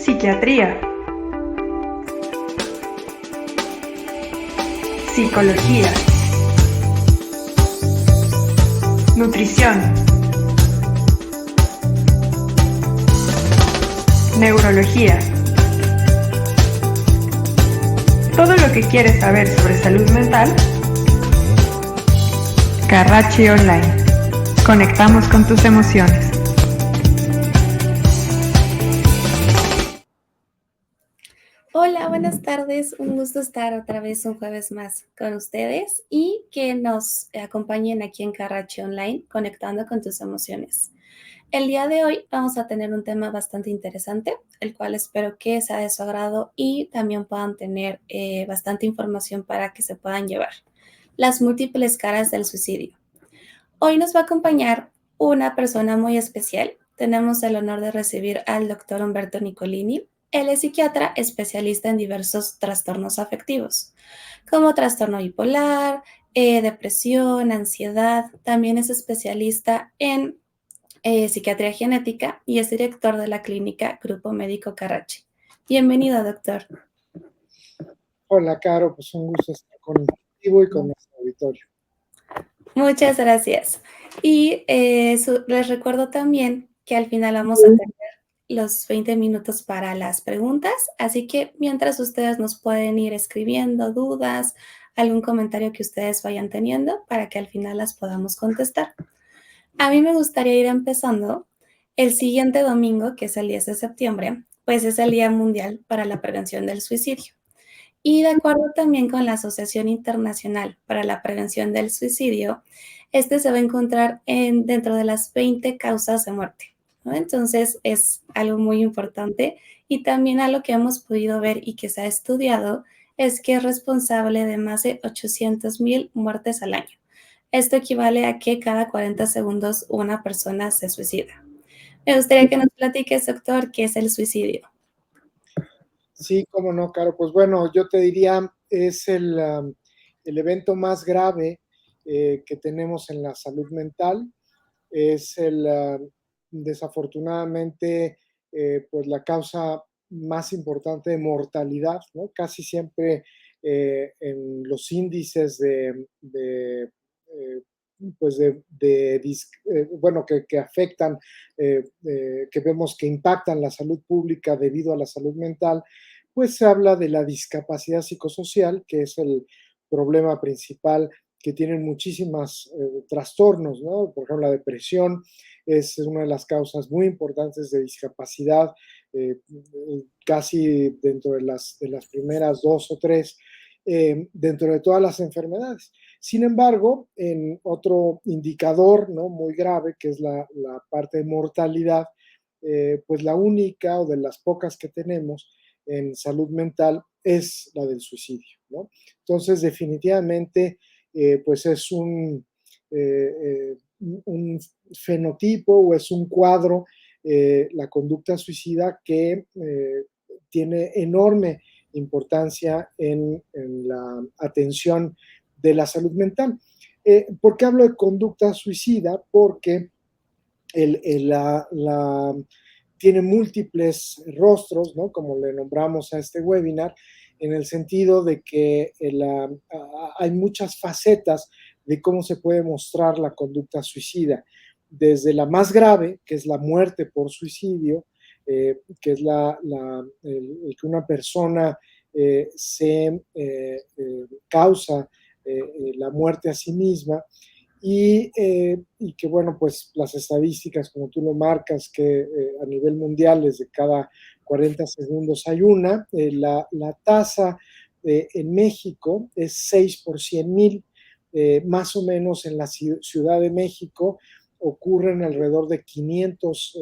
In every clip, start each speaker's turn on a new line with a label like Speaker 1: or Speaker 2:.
Speaker 1: Psiquiatría, psicología, nutrición, neurología. Todo lo que quieres saber sobre salud mental, Carracci Online. Conectamos con tus emociones.
Speaker 2: Hola, buenas tardes. Un gusto estar otra vez un jueves más con ustedes y que nos acompañen aquí en Carracci Online, conectando con tus emociones. El día de hoy vamos a tener un tema bastante interesante, el cual espero que sea de su agrado y también puedan tener bastante información para que se puedan llevar. Las múltiples caras del suicidio. Hoy nos va a acompañar una persona muy especial. Tenemos el honor de recibir al doctor Humberto Nicolini. Él es psiquiatra especialista en diversos trastornos afectivos, como trastorno bipolar, depresión, ansiedad. También es especialista en psiquiatría genética y es director de la clínica Grupo Médico Carracci. Bienvenido, doctor.
Speaker 3: Hola, Caro, pues un gusto estar contigo y con nuestro auditorio.
Speaker 2: Muchas gracias. Y les recuerdo también que al final vamos a tener los 20 minutos para las preguntas, así que mientras ustedes nos pueden ir escribiendo dudas, algún comentario que ustedes vayan teniendo para que al final las podamos contestar. A mí me gustaría ir empezando. El siguiente domingo, que es el 10 de septiembre, pues es el Día Mundial para la Prevención del Suicidio. Y de acuerdo también con la Asociación Internacional para la Prevención del Suicidio, este se va a encontrar dentro de las 20 causas de muerte, ¿no? Entonces es algo muy importante y también algo que hemos podido ver y que se ha estudiado es que es responsable de más de 800,000 muertes al año. Esto equivale a que cada 40 segundos una persona se suicida. Me gustaría que nos platiques, doctor, qué es el suicidio.
Speaker 3: Sí, cómo no, Caro. Pues bueno, yo te diría, es el evento más grave que tenemos en la salud mental. Es desafortunadamente, pues la causa más importante de mortalidad, ¿no? Casi siempre en los índices pues bueno, que afectan, que vemos que impactan la salud pública debido a la salud mental, pues se habla de la discapacidad psicosocial, que es el problema principal que tienen muchísimos trastornos, ¿no? Por ejemplo, la depresión es una de las causas muy importantes de discapacidad, casi dentro de las primeras dos o tres, dentro de todas las enfermedades. Sin embargo, en otro indicador, ¿no?, muy grave, que es la parte de mortalidad, pues la única o de las pocas que tenemos en salud mental es la del suicidio, ¿no? Entonces, definitivamente, pues es un fenotipo o es un cuadro, la conducta suicida, que tiene enorme importancia en la atención de la salud mental. ¿Por qué hablo de conducta suicida? Porque tiene múltiples rostros, ¿no?, como le nombramos a este webinar, en el sentido de que hay muchas facetas de cómo se puede mostrar la conducta suicida, desde la más grave, que es la muerte por suicidio, que es el que una persona se causa la muerte a sí misma, y que, bueno, pues las estadísticas, como tú lo marcas, que a nivel mundial es de cada 40 segundos hay una. La tasa en México es 6 por 100,000, más o menos en la Ciudad de México ocurren alrededor de 500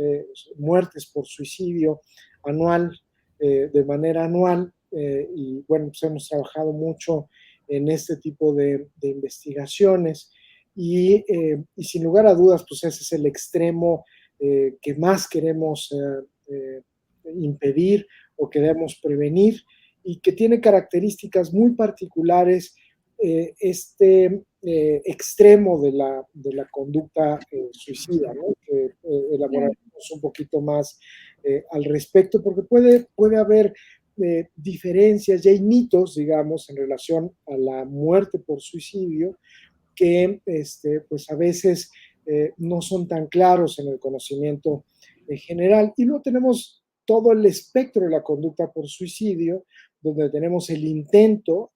Speaker 3: muertes por suicidio anual, de manera anual, y bueno, pues hemos trabajado mucho en este tipo de investigaciones. Y sin lugar a dudas, pues ese es el extremo que más queremos impedir o queremos prevenir, y que tiene características muy particulares, extremo de la conducta suicida, ¿no?, que elaboraremos un poquito más al respecto, porque puede haber diferencias y hay mitos, digamos, en relación a la muerte por suicidio que pues a veces no son tan claros en el conocimiento en general. Y luego tenemos todo el espectro de la conducta por suicidio, donde tenemos el intento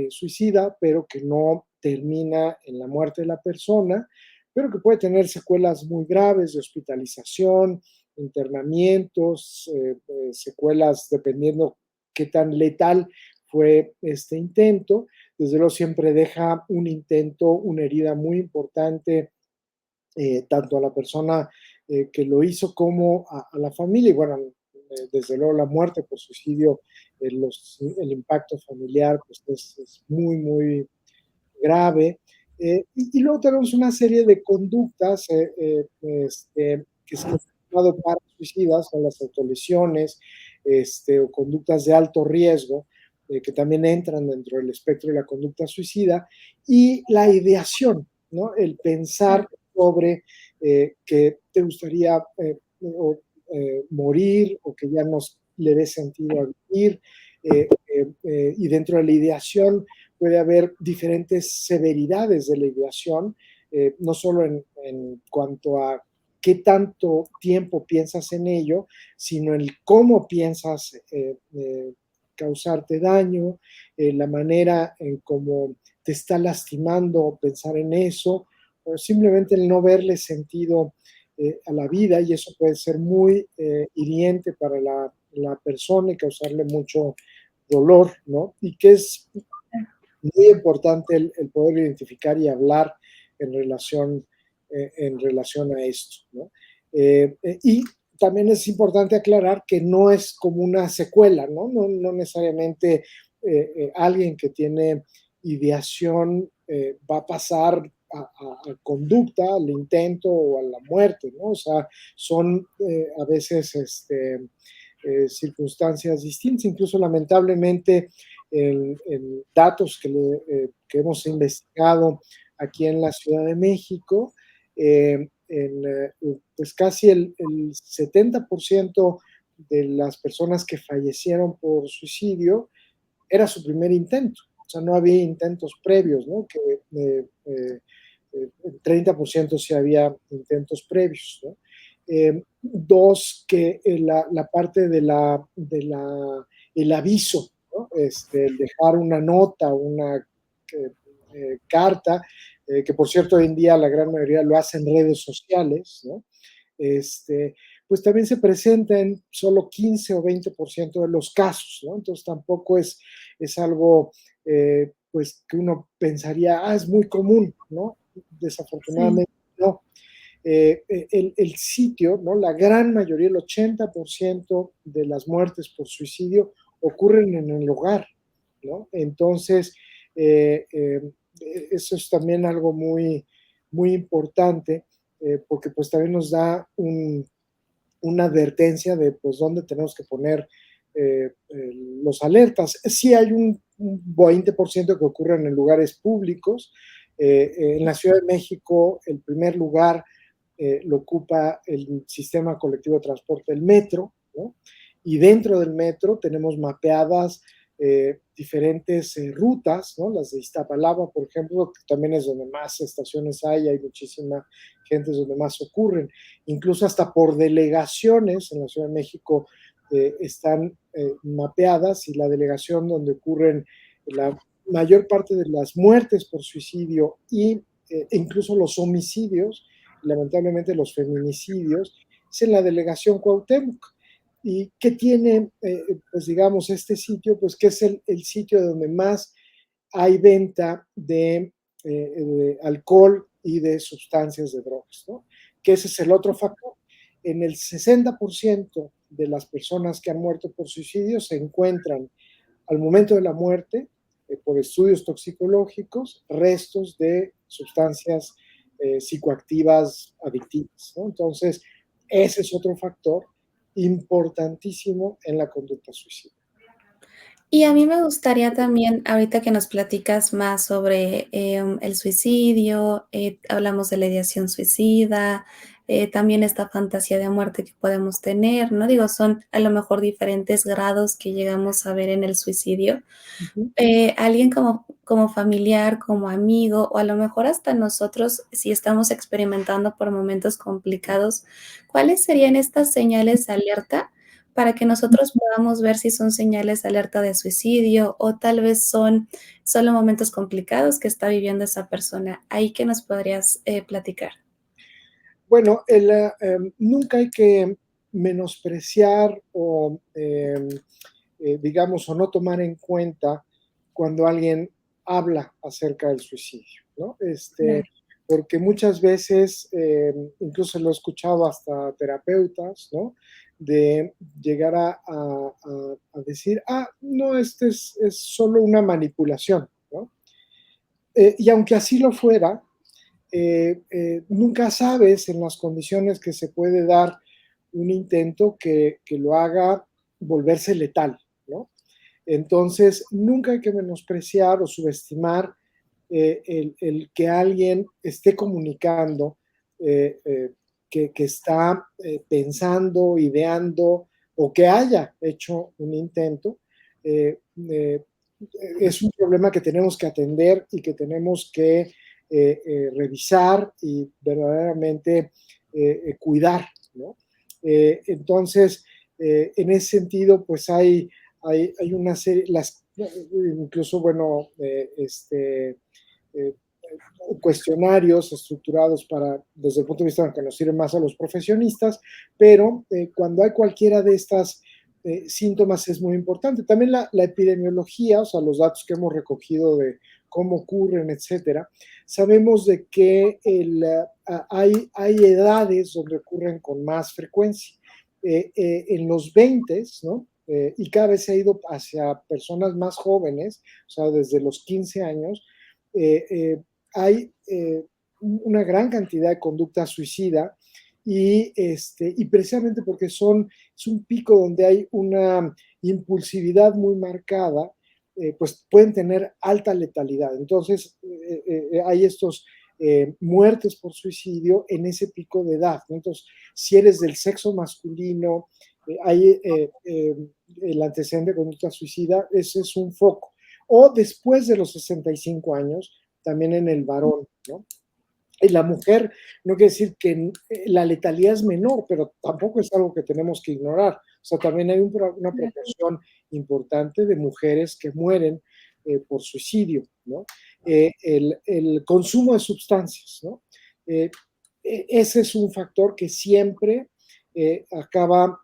Speaker 3: suicida, pero que no termina en la muerte de la persona, pero que puede tener secuelas muy graves de hospitalización, internamientos, secuelas dependiendo qué tan letal fue este intento. Desde luego siempre deja un intento, una herida muy importante, tanto a la persona que lo hizo como a la familia. Y bueno, desde luego la muerte por suicidio, el impacto familiar pues es muy, muy grave. Y luego tenemos una serie de conductas que se han llamado para suicidas, o las autolesiones, o conductas de alto riesgo, que también entran dentro del espectro de la conducta suicida, y la ideación, ¿no? El pensar sobre que te gustaría morir o que ya no le dé sentido a vivir, y dentro de la ideación puede haber diferentes severidades de la ideación, no solo en cuanto a qué tanto tiempo piensas en ello, sino en cómo piensas causarte daño, la manera en cómo te está lastimando pensar en eso, o simplemente el no verle sentido a la vida, y eso puede ser muy hiriente para la persona y causarle mucho dolor, ¿no? Y que es muy importante el poder identificar y hablar en relación a esto, ¿no? Y también es importante aclarar que no es como una secuela, ¿no? No necesariamente alguien que tiene ideación va a pasar a conducta, al intento o a la muerte, ¿no? O sea, son a veces circunstancias distintas, incluso lamentablemente en datos que hemos investigado aquí en la Ciudad de México, pues casi el 70% de las personas que fallecieron por suicidio era su primer intento. O sea, no había intentos previos, ¿no? Que el 30% sí había intentos previos, ¿no? Dos, que la parte el aviso, ¿no? El dejar una nota, una carta, que por cierto hoy en día la gran mayoría lo hace en redes sociales, ¿no? Pues también se presenta en solo 15 o 20% de los casos, ¿no? Entonces tampoco es algo pues que uno pensaría, es muy común, ¿no?
Speaker 2: Sí.
Speaker 3: Desafortunadamente no. El sitio, ¿no? La gran mayoría, el 80% de las muertes por suicidio ocurren en el hogar, ¿no? Entonces, eh, eh, eso es también algo muy, muy importante, porque pues también nos da una advertencia de pues dónde tenemos que poner los alertas. Sí hay un 20% que ocurren en lugares públicos. En la Ciudad de México, el primer lugar lo ocupa el sistema colectivo de transporte, el metro, ¿no? Y dentro del metro tenemos mapeadas diferentes rutas, ¿no? Las de Iztapalapa, por ejemplo, que también es donde más estaciones hay muchísima gente, es donde más ocurren. Incluso hasta por delegaciones en la Ciudad de México están mapeadas, y la delegación donde ocurren la mayor parte de las muertes por suicidio e incluso los homicidios, lamentablemente los feminicidios, es en la delegación Cuauhtémoc. ¿Y qué tiene, pues digamos, este sitio? Pues que es el sitio donde más hay venta de alcohol y de sustancias de drogas, ¿no? Que ese es el otro factor. En el 60% de las personas que han muerto por suicidio se encuentran al momento de la muerte, por estudios toxicológicos, restos de sustancias psicoactivas adictivas, ¿no? Entonces, ese es otro factor importantísimo en la conducta suicida.
Speaker 2: Y a mí me gustaría también, ahorita que nos platicas más sobre el suicidio, hablamos de la ideación suicida, también esta fantasía de muerte que podemos tener, ¿no? Digo, son a lo mejor diferentes grados que llegamos a ver en el suicidio.
Speaker 3: Ujú.
Speaker 2: Alguien como familiar, como amigo, o a lo mejor hasta nosotros, si estamos experimentando por momentos complicados, ¿cuáles serían estas señales de alerta para que nosotros podamos ver si son señales de alerta de suicidio o tal vez son solo momentos complicados que está viviendo esa persona? Ahí que nos podrías platicar.
Speaker 3: Bueno, nunca hay que menospreciar o, digamos, o no tomar en cuenta cuando alguien habla acerca del suicidio, ¿no?
Speaker 2: Claro.
Speaker 3: Porque muchas veces, incluso lo he escuchado hasta terapeutas, ¿no? De llegar a decir, no, es solo una manipulación, ¿no? Y aunque así lo fuera, nunca sabes en las condiciones que se puede dar un intento que lo haga volverse letal, ¿no? Entonces, nunca hay que menospreciar o subestimar el que alguien esté comunicando, que está pensando, ideando o que haya hecho un intento. eh, eh, es un problema que tenemos que atender y que tenemos que revisar y verdaderamente cuidar, ¿no? Entonces, en ese sentido, pues hay una serie, incluso, bueno, eh, cuestionarios estructurados desde el punto de vista que nos sirven más a los profesionistas, pero cuando hay cualquiera de estas síntomas es muy importante. También la epidemiología, o sea, los datos que hemos recogido de cómo ocurren, etcétera, sabemos de que hay edades donde ocurren con más frecuencia. En los 20, ¿no? Y cada vez se ha ido hacia personas más jóvenes, o sea, desde los 15 años, hay una gran cantidad de conducta suicida y precisamente porque es un pico donde hay una impulsividad muy marcada, pues pueden tener alta letalidad. Entonces, hay estos muertes por suicidio en ese pico de edad, ¿no? Entonces, si eres del sexo masculino, hay el antecedente de conducta suicida, ese es un foco. O después de los 65 años, también en el varón, ¿no? Y la mujer, no quiere decir que la letalidad es menor, pero tampoco es algo que tenemos que ignorar. O sea, también hay una proporción importante de mujeres que mueren por suicidio, ¿no? El consumo de sustancias, ¿no? Eh, Ese es un factor que siempre acaba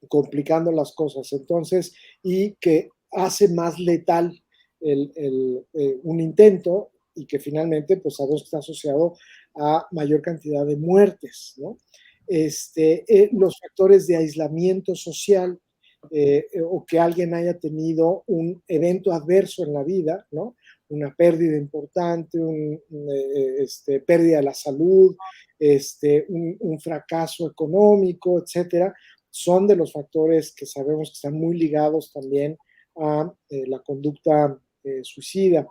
Speaker 3: complicando las cosas, entonces, y que hace más letal un intento y que finalmente, pues sabemos que está asociado a mayor cantidad de muertes, ¿no? Los factores de aislamiento social o que alguien haya tenido un evento adverso en la vida, ¿no? Una pérdida importante, pérdida de la salud, un fracaso económico, etcétera, son de los factores que sabemos que están muy ligados también a la conducta suicida.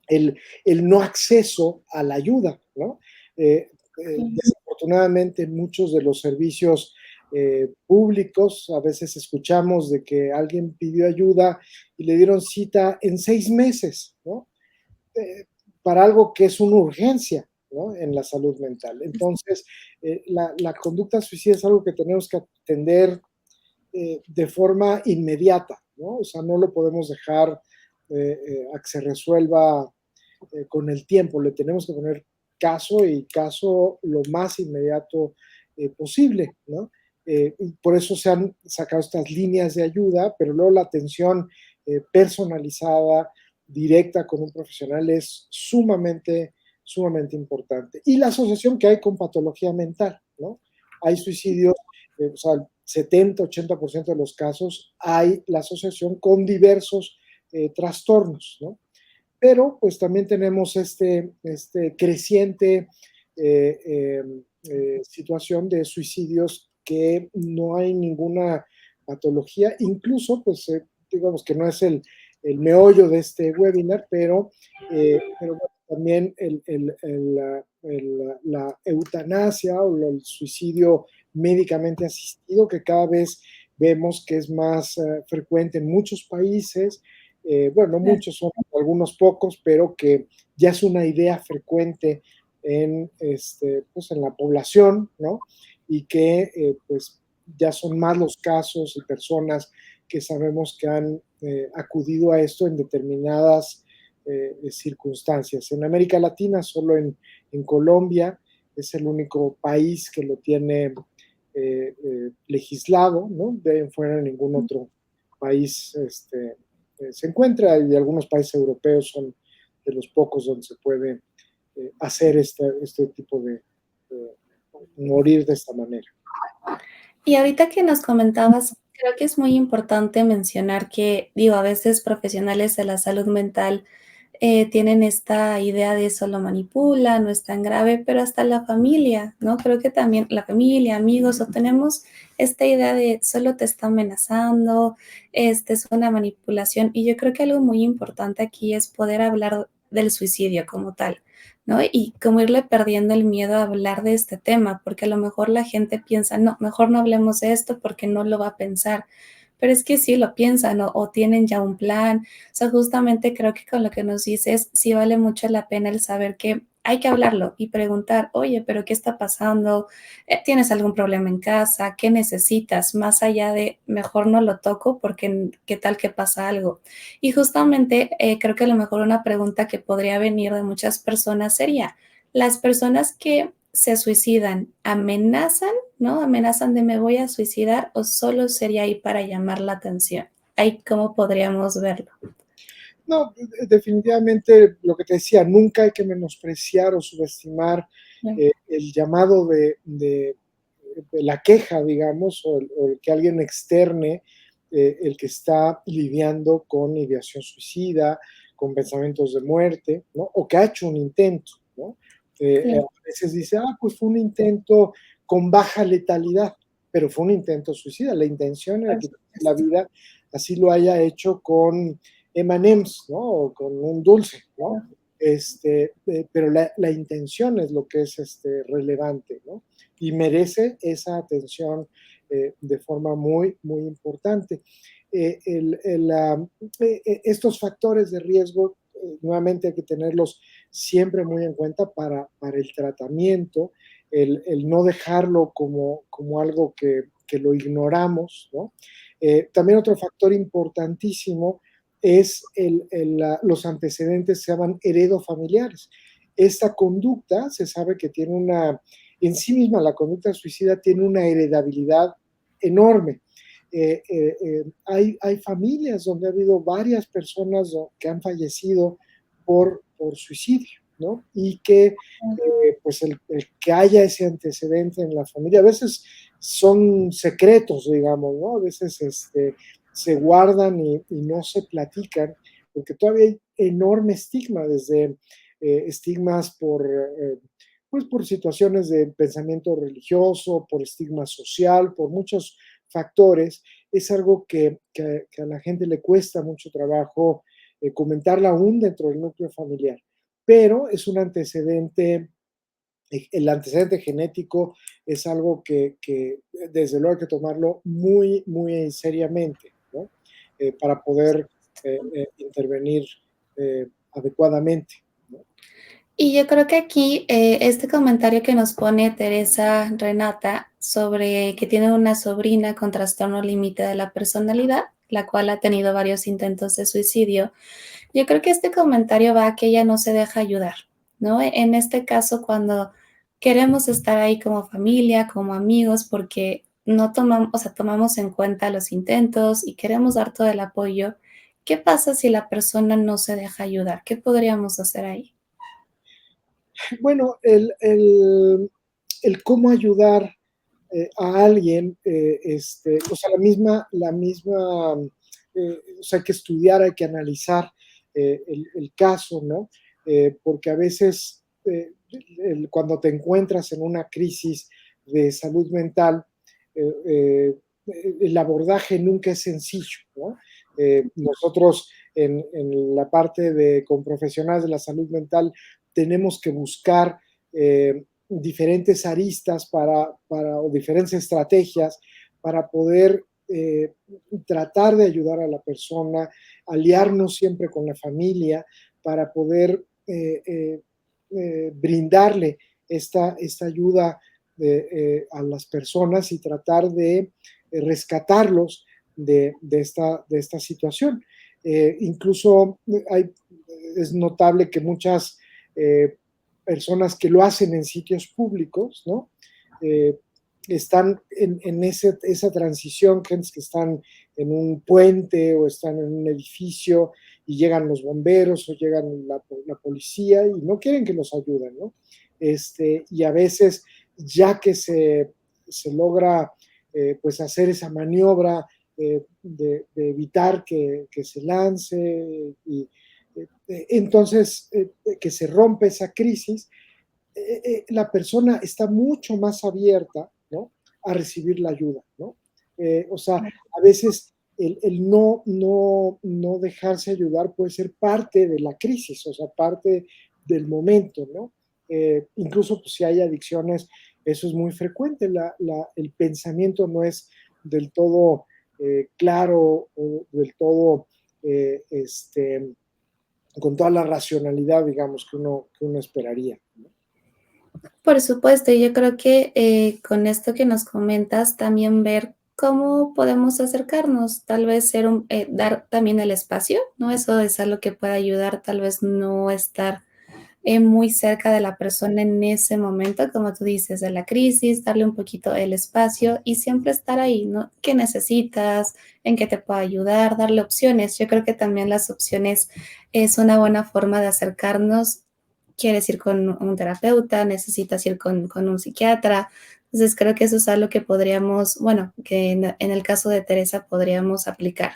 Speaker 3: El no acceso a la ayuda, ¿no? Desafortunadamente, muchos de los servicios públicos, a veces escuchamos de que alguien pidió ayuda y le dieron cita en 6 meses, ¿no? Para algo que es una urgencia, ¿no? En la salud mental. Entonces, la conducta suicida es algo que tenemos que atender de forma inmediata, ¿no? O sea, no lo podemos dejar a que se resuelva con el tiempo, le tenemos que poner caso y caso lo más inmediato posible, ¿no? Por eso se han sacado estas líneas de ayuda, pero luego la atención personalizada, directa con un profesional es sumamente importante. Y la asociación que hay con patología mental, ¿no? Hay suicidios, o sea, el 70-80% de los casos hay la asociación con diversos trastornos, ¿no? Pero pues también tenemos este creciente situación de suicidios que no hay ninguna patología, incluso pues digamos que no es el meollo de este webinar, pero bueno, también la eutanasia o el suicidio médicamente asistido, que cada vez vemos que es más frecuente en muchos países. Bueno, no
Speaker 2: Claro.
Speaker 3: muchos, son algunos pocos, pero que ya es una idea frecuente pues en la población, ¿no? Y que pues ya son más los casos y personas que sabemos que han acudido a esto en determinadas circunstancias. En América Latina, solo en Colombia, es el único país que lo tiene legislado, ¿no? De en fuera ningún otro país se encuentra, y algunos países europeos son de los pocos donde se puede hacer este tipo de morir de esta manera.
Speaker 2: Y ahorita que nos comentabas, creo que es muy importante mencionar que, digo, a veces profesionales de la salud mental tienen esta idea de eso lo manipula, no es tan grave, pero hasta la familia, ¿no? Creo que también la familia, amigos, o tenemos esta idea de solo te está amenazando, es una manipulación, y yo creo que algo muy importante aquí es poder hablar del suicidio como tal, ¿no? Y como irle perdiendo el miedo a hablar de este tema, porque a lo mejor la gente piensa, no, mejor no hablemos de esto porque no lo va a pensar. Pero es que sí lo piensan o tienen ya un plan. O sea, justamente creo que con lo que nos dices, sí vale mucho la pena el saber que hay que hablarlo y preguntar, oye, pero ¿qué está pasando? ¿Tienes algún problema en casa? ¿Qué necesitas? Más allá de mejor no lo toco porque qué tal que pasa algo. Y justamente creo que a lo mejor una pregunta que podría venir de muchas personas sería, ¿las personas que se suicidan amenazan, ¿no? Amenazan de me voy a suicidar o solo sería ahí para llamar la atención? Ahí cómo podríamos verlo.
Speaker 3: No, definitivamente lo que te decía, nunca hay que menospreciar o subestimar el llamado de la queja, digamos, o el que alguien externe el que está lidiando con ideación suicida, con pensamientos de muerte, ¿no? O que ha hecho un intento, ¿no? A
Speaker 2: Claro,
Speaker 3: veces dice, pues fue un intento con baja letalidad, pero fue un intento suicida. La intención era
Speaker 2: por
Speaker 3: quitarse la
Speaker 2: supuesto.
Speaker 3: vida, así lo haya hecho con M&M's, ¿no? O con un dulce, ¿no?
Speaker 2: Claro.
Speaker 3: Pero la intención es lo que es relevante, ¿no? Y merece esa atención de forma muy, muy importante. Estos factores de riesgo, nuevamente hay que tenerlos siempre muy en cuenta para el tratamiento, el no dejarlo como algo que lo ignoramos, ¿no? También otro factor importantísimo es los antecedentes, se llaman heredofamiliares. Esta conducta se sabe que tiene en sí misma la conducta suicida tiene una heredabilidad enorme. Hay familias donde ha habido varias personas que han fallecido por suicidio, ¿no? Y que pues el que haya ese antecedente en la familia, a veces son secretos, digamos, ¿no? A veces se guardan y no se platican, porque todavía hay enorme estigma, desde estigmas pues por situaciones de pensamiento religioso, por estigma social, por muchos factores. Es algo que a la gente le cuesta mucho trabajo comentarla aún dentro del núcleo familiar, pero es un antecedente, el antecedente genético es algo que desde luego hay que tomarlo muy, muy seriamente, ¿no? Para poder intervenir adecuadamente, ¿no?
Speaker 2: Y yo creo que aquí este comentario que nos pone Teresa Renata sobre que tiene una sobrina con trastorno límite de la personalidad, la cual ha tenido varios intentos de suicidio, yo creo que este comentario va a que ella no se deja ayudar, ¿no? En este caso, cuando queremos estar ahí como familia, como amigos, porque no tomamos, o sea, tomamos en cuenta los intentos y queremos dar todo el apoyo, ¿qué pasa si la persona no se deja ayudar? ¿Qué podríamos hacer ahí?
Speaker 3: Bueno, el cómo ayudar a alguien, o sea, o sea, hay que estudiar, hay que analizar el caso, ¿no? Porque a veces cuando te encuentras en una crisis de salud mental, eh, el abordaje nunca es sencillo, ¿no? Nosotros con profesionales de la salud mental tenemos que buscar diferentes aristas o diferentes estrategias para poder tratar de ayudar a la persona, aliarnos siempre con la familia para poder brindarle esta ayuda a las personas y tratar de rescatarlos de esta situación. Incluso es notable que muchas personas que lo hacen en sitios públicos, ¿no? Están en esa transición, que están en un puente o están en un edificio y llegan los bomberos o llegan la policía y no quieren que los ayuden, ¿no? Y a veces, ya que se logra pues hacer esa maniobra de evitar que se lance y entonces que se rompe esa crisis, la persona está mucho más abierta, ¿no?, a recibir la ayuda, ¿no? O sea, a veces el no dejarse ayudar puede ser parte de la crisis, o sea, parte del momento, ¿no? Incluso pues, si hay adicciones, eso es muy frecuente, el pensamiento no es del todo claro o del todo con toda la racionalidad, digamos, que uno esperaría, ¿no?
Speaker 2: Por supuesto, y yo creo que con esto que nos comentas, también ver cómo podemos acercarnos, tal vez dar también el espacio, ¿no? Eso es algo que puede ayudar, tal vez no estar muy cerca de la persona en ese momento, como tú dices, de la crisis, darle un poquito el espacio y siempre estar ahí, ¿no? ¿Qué necesitas? ¿En qué te puedo ayudar? Darle opciones. Yo creo que también las opciones es una buena forma de acercarnos. Quieres ir con un terapeuta, necesitas ir con un psiquiatra. Entonces creo que eso es algo que podríamos, bueno, que en el caso de Teresa podríamos aplicar.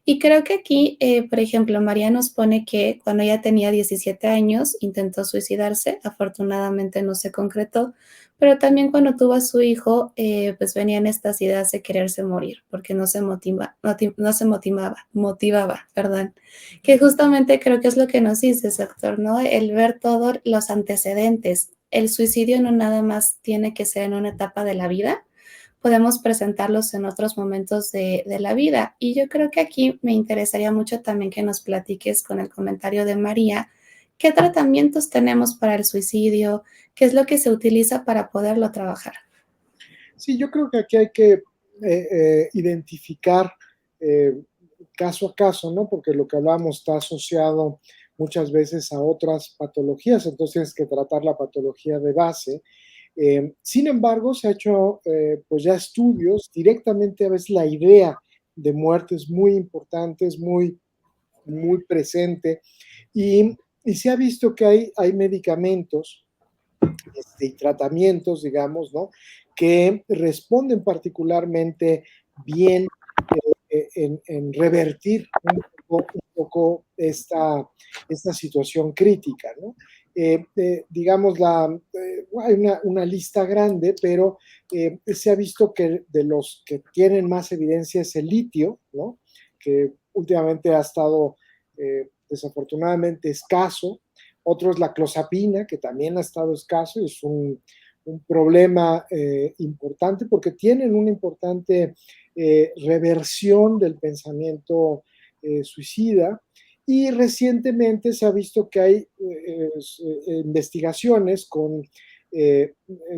Speaker 2: Y creo que aquí, por ejemplo, María nos pone que cuando ella tenía 17 años intentó suicidarse, afortunadamente no se concretó, pero también cuando tuvo a su hijo, pues venían estas ideas de quererse morir, porque no se motivaba, perdón, que justamente creo que es lo que nos dice, doctor, ¿no? El ver todos los antecedentes. El suicidio no nada más tiene que ser en una etapa de la vida, podemos presentarlos en otros momentos de la vida. Y yo creo que aquí me interesaría mucho también que nos platiques con el comentario de María, ¿qué tratamientos tenemos para el suicidio? ¿Qué es lo que se utiliza para poderlo trabajar?
Speaker 3: Sí, yo creo que aquí hay que identificar eh, caso a caso, ¿no? Porque lo que hablamos está asociado muchas veces a otras patologías, entonces tienes que tratar la patología de base. Sin embargo, se ha hecho pues ya estudios directamente, a veces la idea de muerte es muy importante, es muy presente y se ha visto que hay medicamentos y tratamientos, digamos, ¿no?, que responden particularmente bien en revertir un poco esta situación crítica, ¿no? Digamos, hay una lista grande, pero se ha visto que de los que tienen más evidencia es el litio, ¿no?, que últimamente ha estado desafortunadamente escaso. Otro es la clozapina, que también ha estado escaso y es un problema importante porque tienen una importante reversión del pensamiento suicida. Y recientemente se ha visto que hay investigaciones con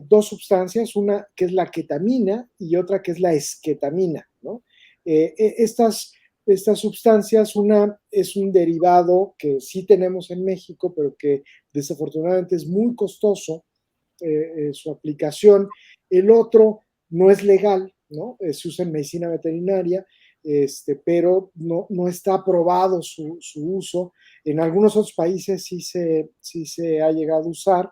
Speaker 3: dos sustancias, una que es la ketamina y otra que es la esketamina, ¿no? Estas sustancias, una es un derivado que sí tenemos en México, pero que desafortunadamente es muy costoso su aplicación. El otro no es legal, ¿no? Se usa en medicina veterinaria, pero no está aprobado su uso. En algunos otros países sí se ha llegado a usar.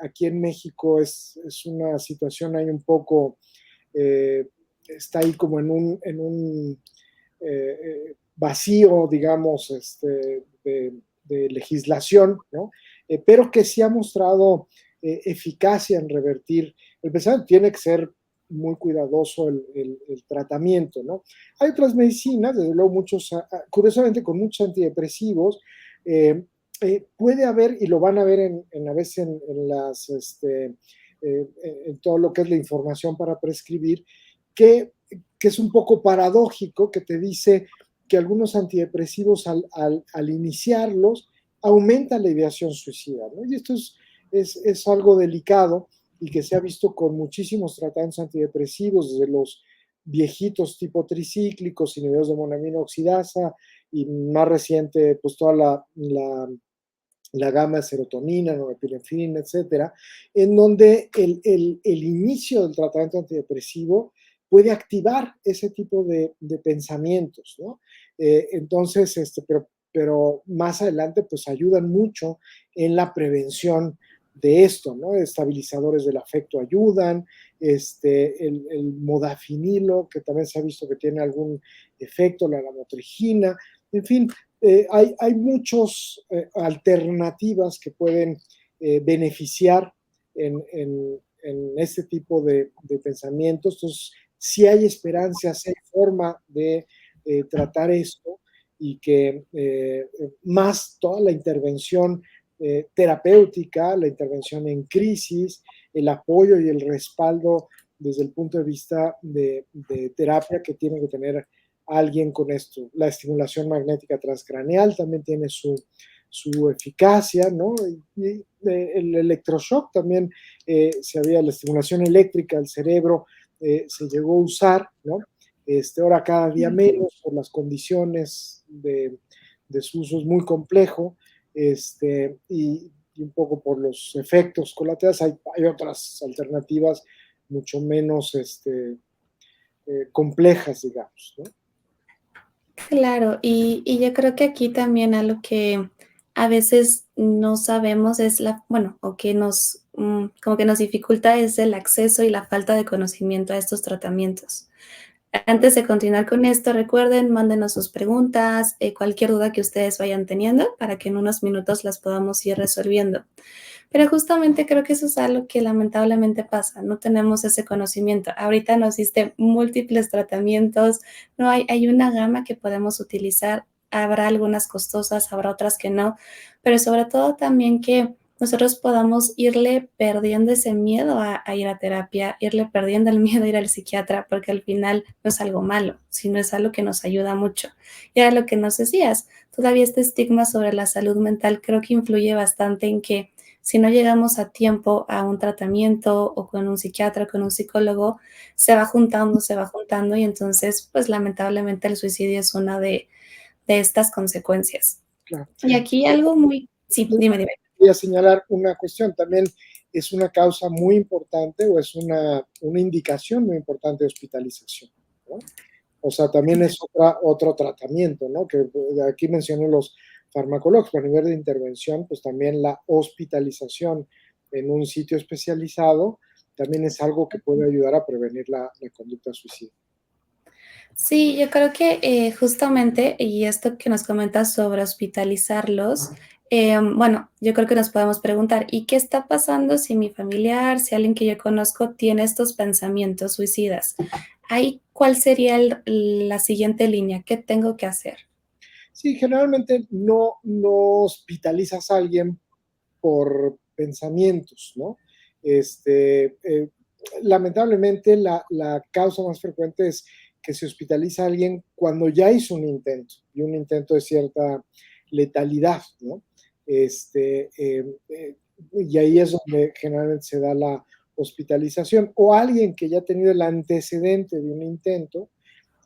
Speaker 3: Aquí en México es una situación ahí un poco, está ahí como en un vacío, digamos, de legislación, ¿no? Pero que sí ha mostrado eficacia en revertir. El pensamiento tiene que ser muy cuidadoso el tratamiento, ¿no? Hay otras medicinas, desde luego muchos, curiosamente con muchos antidepresivos, puede haber, y lo van a ver a veces en todo lo que es la información para prescribir, que es un poco paradójico, que te dice que algunos antidepresivos al iniciarlos aumentan la ideación suicida, ¿no? Y esto es algo delicado y que se ha visto con muchísimos tratamientos antidepresivos, desde los viejitos tipo tricíclicos, inhibidores de monoamina oxidasa, y más reciente, pues toda la gama de serotonina, norepinefrina, etcétera, en donde el inicio del tratamiento antidepresivo puede activar ese tipo de pensamientos, ¿no? Entonces, pero más adelante, pues ayudan mucho en la prevención de esto, ¿no? Estabilizadores del afecto ayudan, el modafinilo, que también se ha visto que tiene algún efecto, la lamotrigina, en fin, hay muchas alternativas que pueden beneficiar en este tipo de pensamientos. Entonces, si hay esperanza, si hay forma de tratar esto y que más toda la intervención terapéutica, la intervención en crisis, el apoyo y el respaldo desde el punto de vista de terapia que tiene que tener alguien con esto. La estimulación magnética transcraneal también tiene su eficacia, ¿no? Y el electroshock también, la estimulación eléctrica del cerebro se llegó a usar, ¿no? Ahora cada día menos por las condiciones de su uso es muy complejo, y un poco por los efectos colaterales. Hay otras alternativas mucho menos complejas, digamos, ¿no?
Speaker 2: Claro, y yo creo que aquí también a lo que a veces no sabemos es bueno, o que como que nos dificulta es el acceso y la falta de conocimiento a estos tratamientos. Antes de continuar con esto, recuerden, mándenos sus preguntas, cualquier duda que ustedes vayan teniendo para que en unos minutos las podamos ir resolviendo. Pero justamente creo que eso es algo que lamentablemente pasa, no tenemos ese conocimiento. Ahorita nos diste múltiples tratamientos, no hay una gama que podemos utilizar, habrá algunas costosas, habrá otras que no, pero sobre todo también que nosotros podamos irle perdiendo ese miedo a ir a terapia, irle perdiendo el miedo a ir al psiquiatra, porque al final no es algo malo, sino es algo que nos ayuda mucho. Y era lo que nos decías, todavía este estigma sobre la salud mental creo que influye bastante en que si no llegamos a tiempo a un tratamiento o con un psiquiatra, con un psicólogo, se va juntando y entonces, pues lamentablemente el suicidio es una de estas consecuencias.
Speaker 3: Claro.
Speaker 2: Y aquí algo muy... Sí, dime.
Speaker 3: Voy a señalar una cuestión, también es una causa muy importante o es una indicación muy importante de hospitalización, ¿no? O sea, también es otro tratamiento, ¿no? Que aquí mencioné los farmacológicos, pero a nivel de intervención, pues también la hospitalización en un sitio especializado también es algo que puede ayudar a prevenir la conducta suicida.
Speaker 2: Sí, yo creo que justamente, y esto que nos comentas sobre hospitalizarlos, bueno, yo creo que nos podemos preguntar, ¿y qué está pasando si mi familiar, si alguien que yo conozco tiene estos pensamientos suicidas? Ahí, ¿cuál sería la siguiente línea? ¿Qué tengo que hacer?
Speaker 3: Sí, generalmente no hospitalizas a alguien por pensamientos, ¿no? Este, eh, Lamentablemente la causa más frecuente es que se hospitaliza a alguien cuando ya hizo un intento, y un intento de cierta letalidad, ¿no? Y ahí es donde generalmente se da la hospitalización, o alguien que ya ha tenido el antecedente de un intento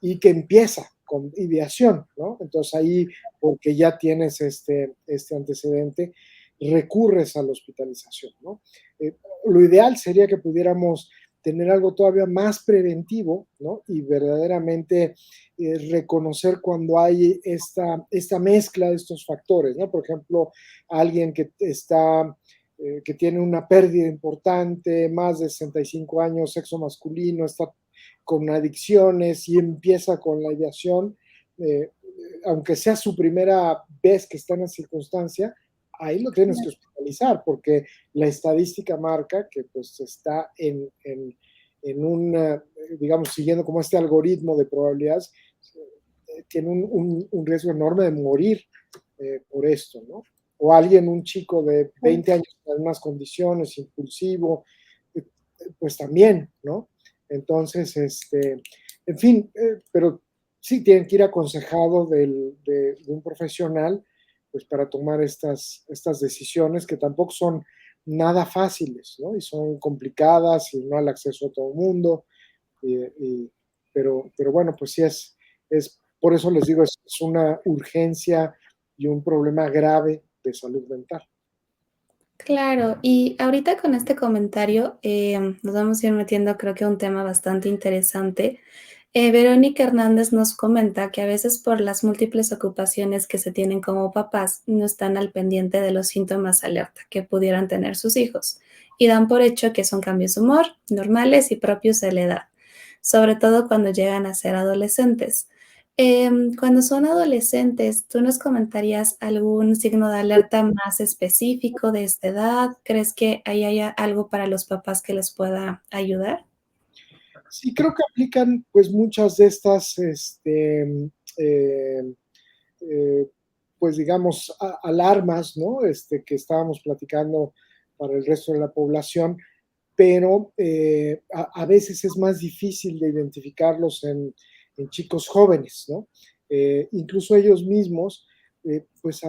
Speaker 3: y que empieza con ideación, ¿no? Entonces ahí, porque ya tienes este antecedente, recurres a la hospitalización, ¿no? Lo ideal sería que pudiéramos tener algo todavía más preventivo, ¿no? Y verdaderamente reconocer cuando hay esta mezcla de estos factores, ¿no? Por ejemplo, alguien que tiene una pérdida importante, más de 65 años, sexo masculino, está con adicciones y empieza con la ideación, aunque sea su primera vez que está en la circunstancia, ahí lo tienes que hospitalizar, porque la estadística marca que pues está en una, digamos, siguiendo como este algoritmo de probabilidades, tiene un riesgo enorme de morir por esto, ¿no? o alguien, un chico de 20 años en las mismas condiciones, impulsivo, pues también, ¿no? Entonces, en fin, pero sí tienen que ir aconsejados de un profesional, pues para tomar estas decisiones que tampoco son nada fáciles, ¿no? Y son complicadas y no al acceso a todo el mundo, pero bueno, pues sí por eso les digo, es una urgencia y un problema grave de salud mental.
Speaker 2: Claro, y ahorita con este comentario nos vamos a ir metiendo creo que a un tema bastante interesante. Verónica Hernández nos comenta que a veces por las múltiples ocupaciones que se tienen como papás no están al pendiente de los síntomas alerta que pudieran tener sus hijos y dan por hecho que son cambios de humor normales y propios de la edad, sobre todo cuando llegan a ser adolescentes. Cuando son adolescentes, ¿tú nos comentarías algún signo de alerta más específico de esta edad? ¿Crees que ahí haya algo para los papás que les pueda ayudar?
Speaker 3: Sí, creo que aplican pues muchas de estas, eh, eh, pues digamos, alarmas, ¿no? Que estábamos platicando para el resto de la población, pero a veces es más difícil de identificarlos en chicos jóvenes, ¿no? Incluso ellos mismos, pues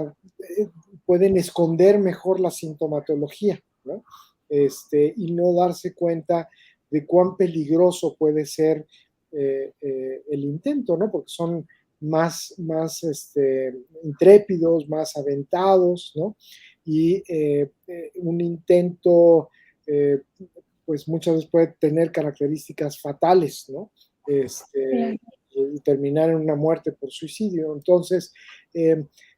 Speaker 3: pueden esconder mejor la sintomatología, ¿no? Y no darse cuenta de cuán peligroso puede ser el intento, ¿no? Porque son más intrépidos, más aventados, ¿no? Y un intento, eh, pues muchas veces puede tener características fatales, ¿no?
Speaker 2: Claro.
Speaker 3: Y terminar en una muerte por suicidio. Entonces,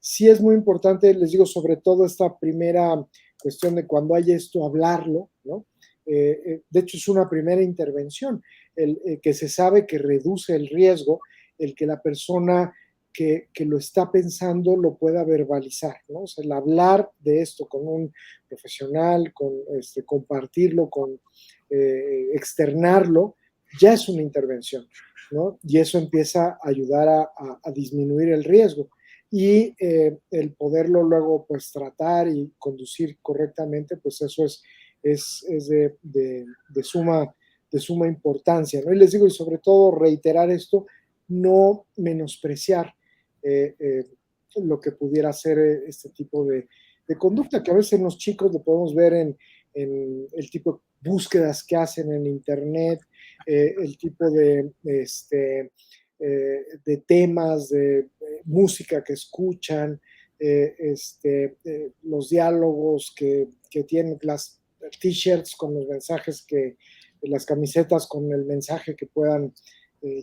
Speaker 3: sí es muy importante, les digo, sobre todo esta primera cuestión de cuando hay esto, hablarlo, ¿no? De hecho, es una primera intervención, que se sabe que reduce el riesgo, el que la persona que lo está pensando lo pueda verbalizar, ¿no? O sea, el hablar de esto con un profesional, compartirlo, externarlo, ya es una intervención, ¿no? Y eso empieza a ayudar a disminuir el riesgo. Y el poderlo luego pues tratar y conducir correctamente, pues eso es de suma importancia, ¿no? Y les digo, y sobre todo reiterar esto, no menospreciar eh, eh, lo que pudiera ser este tipo de conducta, que a veces en los chicos lo podemos ver en el tipo de búsquedas que hacen en Internet, el tipo de temas, de música que escuchan, los diálogos que tienen, las t-shirts con los mensajes las camisetas con el mensaje que puedan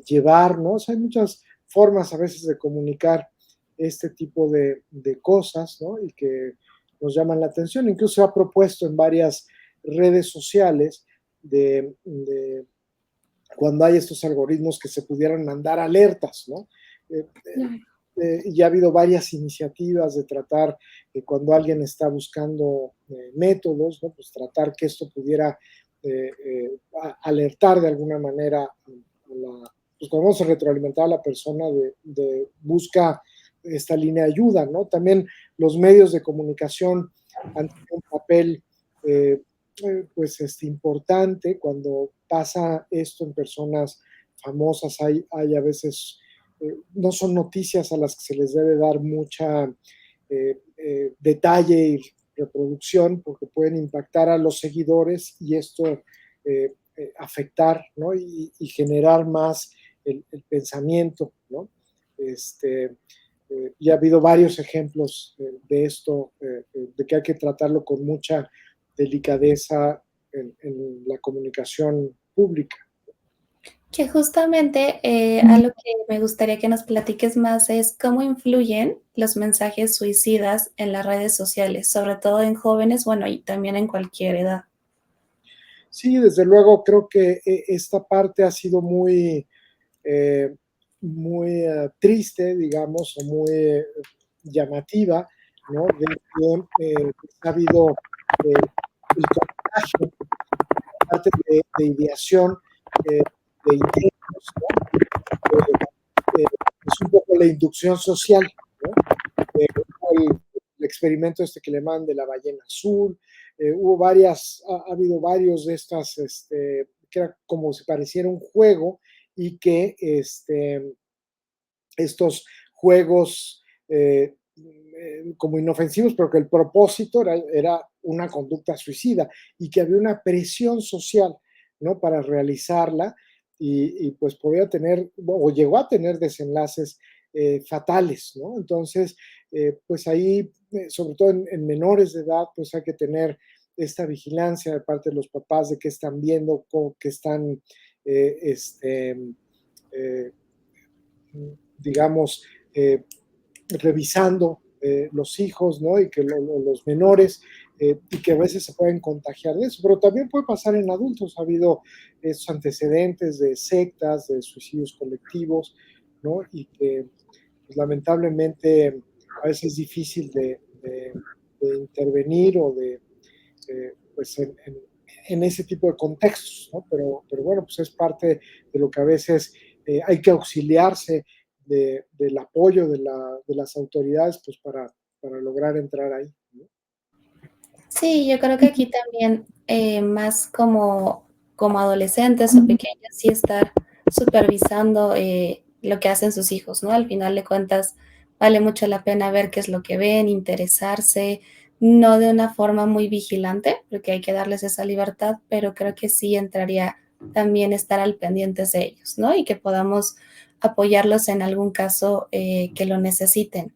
Speaker 3: llevar, ¿no? O sea, hay muchas formas a veces de comunicar este tipo de cosas, ¿no? Y que nos llaman la atención. Incluso se ha propuesto en varias redes sociales de cuando hay estos algoritmos que se pudieran mandar alertas, ¿no? Y ha habido varias iniciativas de tratar, cuando alguien está buscando métodos, ¿no? Pues tratar que esto pudiera alertar de alguna manera pues cuando se retroalimentar a la persona de busca esta línea de ayuda, ¿no? También los medios de comunicación han tenido un papel pues importante cuando pasa esto en personas famosas. Hay a veces, no son noticias a las que se les debe dar mucha detalle y reproducción porque pueden impactar a los seguidores y esto afectar, ¿no? Y generar más el pensamiento, ¿no? Y ha habido varios ejemplos de esto, de que hay que tratarlo con mucha delicadeza en la comunicación pública.
Speaker 2: Que justamente a lo que me gustaría que nos platiques más es cómo influyen los mensajes suicidas en las redes sociales, sobre todo en jóvenes, bueno, y también en cualquier edad.
Speaker 3: Sí, desde luego creo que esta parte ha sido eh, muy triste, digamos, o muy llamativa, ¿no? De que ha habido el contagio, parte de ideación, de intentos, ¿no? Es un poco la inducción social, ¿no? La experimento este que le llaman de la ballena azul, ha habido varios de estas, que era como si pareciera un juego y que estos juegos como inofensivos, pero que el propósito era una conducta suicida y que había una presión social, ¿no? Para realizarla y pues podía tener o llegó a tener desenlaces fatales, ¿no? Entonces, pues ahí, sobre todo en menores de edad, pues hay que tener esta vigilancia de parte de los papás de qué están viendo, qué están, eh, este, eh, digamos, revisando los hijos, ¿no? Y que los menores, y que a veces se pueden contagiar de eso, pero también puede pasar en adultos. Ha habido esos antecedentes de sectas, de suicidios colectivos, ¿no? Y que pues, lamentablemente a veces es difícil de intervenir o pues en ese tipo de contextos, ¿no? Pero bueno, pues es parte de lo que a veces hay que auxiliarse del apoyo de las autoridades pues para lograr entrar ahí, ¿no?
Speaker 2: Sí, yo creo que aquí también, más como adolescentes o pequeños, sí estar supervisando lo que hacen sus hijos, ¿no? Al final de cuentas, vale mucho la pena ver qué es lo que ven, interesarse, no de una forma muy vigilante, porque hay que darles esa libertad, pero creo que sí entraría también estar al pendientes de ellos, ¿no? Y que podamos apoyarlos en algún caso que lo necesiten.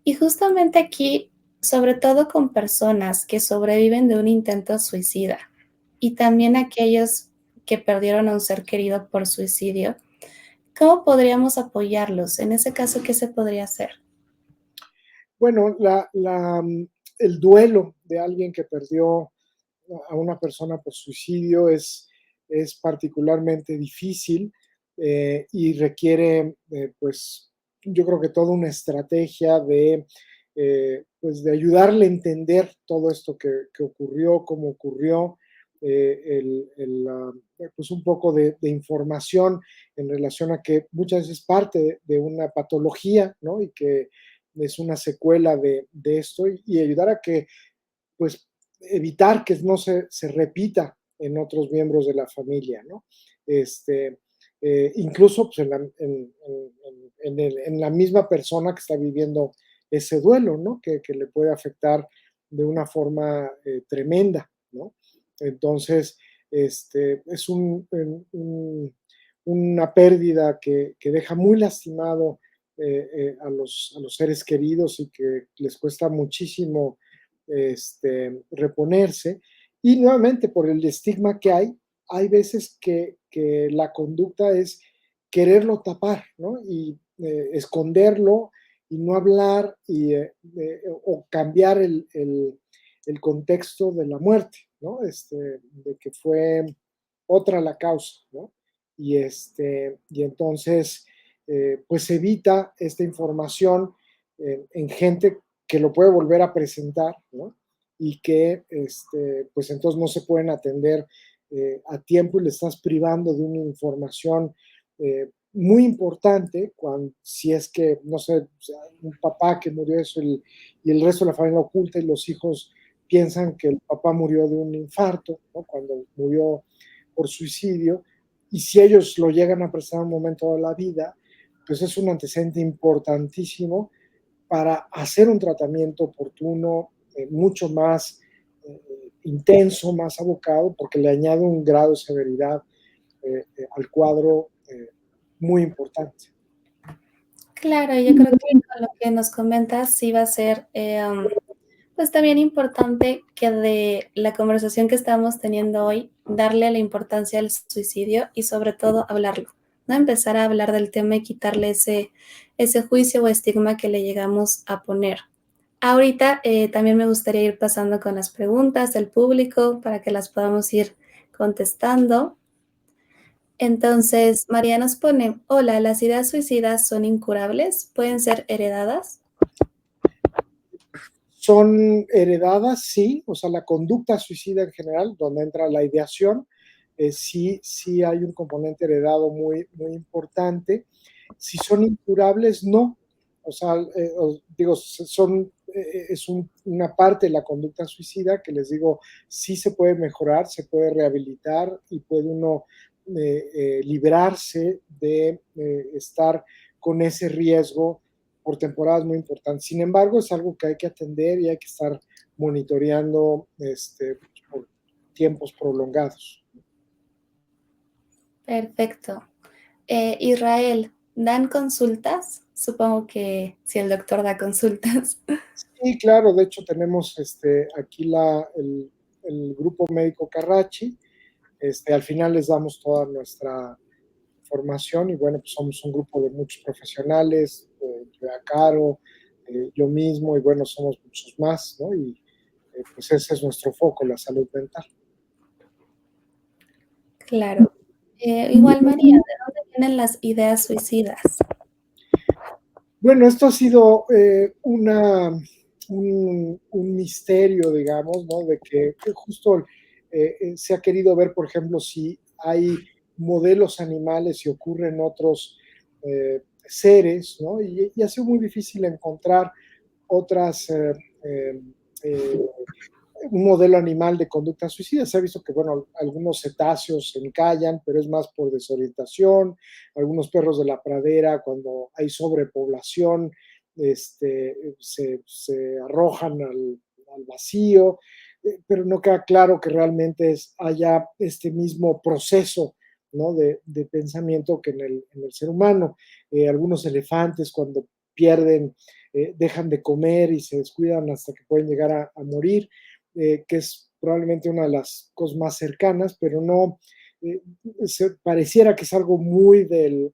Speaker 2: Y justamente aquí, sobre todo con personas que sobreviven de un intento suicida y también aquellos que perdieron a un ser querido por suicidio, ¿cómo podríamos apoyarlos? En ese caso, ¿qué se podría hacer?
Speaker 3: Bueno, el duelo de alguien que perdió a una persona por suicidio es particularmente difícil y requiere, pues, yo creo que toda una estrategia pues, de ayudarle a entender todo esto que ocurrió, cómo ocurrió, pues un poco de información en relación a que muchas veces es parte de una patología, ¿no? Y que es una secuela de esto y ayudar a que, pues, evitar que no se repita en otros miembros de la familia, ¿no? Este, incluso pues, en la misma persona que está viviendo ese duelo, ¿no? Que le puede afectar de una forma tremenda, ¿no? Entonces, es una pérdida que deja muy lastimado a los seres queridos y que les cuesta muchísimo reponerse. Y nuevamente, por el estigma que hay veces que la conducta es quererlo tapar, ¿no? Y esconderlo y no hablar o cambiar el contexto de la muerte, ¿no? De que fue otra la causa, ¿no? Y entonces, pues evita esta información en gente que lo puede volver a presentar, ¿no? Y que, pues entonces no se pueden atender a tiempo y le estás privando de una información muy importante si es que, no sé, o sea, un papá que murió eso y el resto de la familia oculta y los hijos piensan que el papá murió de un infarto, ¿no? Cuando murió por suicidio, y si ellos lo llegan a prestar en un momento de la vida, pues es un antecedente importantísimo para hacer un tratamiento oportuno, mucho más intenso, más abocado, porque le añade un grado de severidad al cuadro muy importante.
Speaker 2: Claro, yo creo que con lo que nos comentas sí va a ser, pues también importante que de la conversación que estamos teniendo hoy, darle la importancia al suicidio y sobre todo hablarlo, ¿no? Empezar a hablar del tema y quitarle ese juicio o estigma que le llegamos a poner. Ahorita también me gustaría ir pasando con las preguntas del público para que las podamos ir contestando. Entonces, María nos pone, hola, ¿las ideas suicidas son incurables? ¿Pueden ser heredadas?
Speaker 3: Son heredadas, sí, o sea, la conducta suicida en general, donde entra la ideación, sí hay un componente heredado muy importante. Si son incurables, no. O sea, digo, son una parte de la conducta suicida que les digo, sí se puede mejorar, se puede rehabilitar y puede uno librarse de estar con ese riesgo por temporadas muy importantes. Sin embargo, es algo que hay que atender y hay que estar monitoreando por tiempos prolongados.
Speaker 2: Perfecto. Israel, ¿dan consultas? Supongo que si el doctor da consultas.
Speaker 3: Sí, claro, de hecho tenemos aquí el grupo médico Carrachi. Al final les damos toda nuestra formación y bueno, pues somos un grupo de muchos profesionales, Caro, yo mismo y bueno, somos muchos más, ¿no? Y pues ese es nuestro foco, la salud mental.
Speaker 2: Claro. Igual, María, ¿de dónde vienen las ideas suicidas?
Speaker 3: Bueno, esto ha sido un misterio, digamos, ¿no? De que justo se ha querido ver, por ejemplo, si hay modelos animales y ocurren otros seres, ¿no? Y ha sido muy difícil encontrar otras eh, eh, un modelo animal de conducta suicida. Se ha visto que, bueno, algunos cetáceos se encallan, pero es más por desorientación. Algunos perros de la pradera, cuando hay sobrepoblación, se arrojan al vacío, pero no queda claro que realmente haya este mismo proceso, ¿no? de pensamiento que en el ser humano. Algunos elefantes cuando pierden, dejan de comer y se descuidan hasta que pueden llegar a morir, que es probablemente una de las cosas más cercanas, pero no pareciera que es algo muy del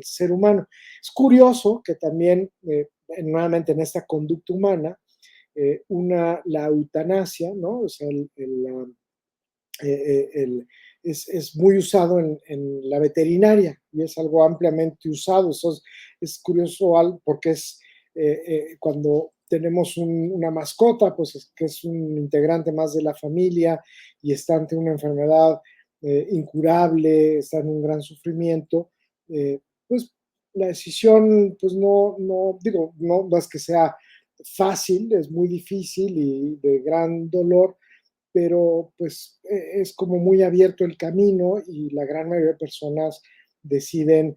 Speaker 3: ser humano. Es curioso que también, nuevamente en esta conducta humana, la eutanasia, ¿no? O sea, es muy usado en la veterinaria y es algo ampliamente usado. Eso es curioso porque cuando tenemos una mascota, pues que es un integrante más de la familia y está ante una enfermedad incurable, está en un gran sufrimiento, pues la decisión, pues digo, no es que sea fácil, es muy difícil y de gran dolor, pero pues es como muy abierto el camino y la gran mayoría de personas deciden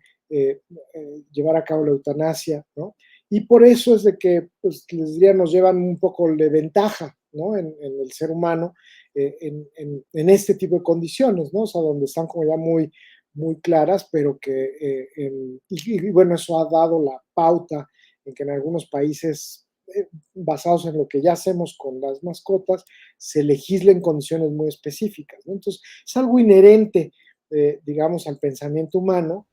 Speaker 3: llevar a cabo la eutanasia, ¿no? Y por eso es de que, pues, les diría, nos llevan un poco de ventaja, ¿no? En el ser humano, en este tipo de condiciones, ¿no? O sea, donde están como ya muy, muy claras, pero que, y bueno, eso ha dado la pauta en que en algunos países, basados en lo que ya hacemos con las mascotas, se legisla en condiciones muy específicas, ¿no? Entonces, es algo inherente, digamos, al pensamiento humano,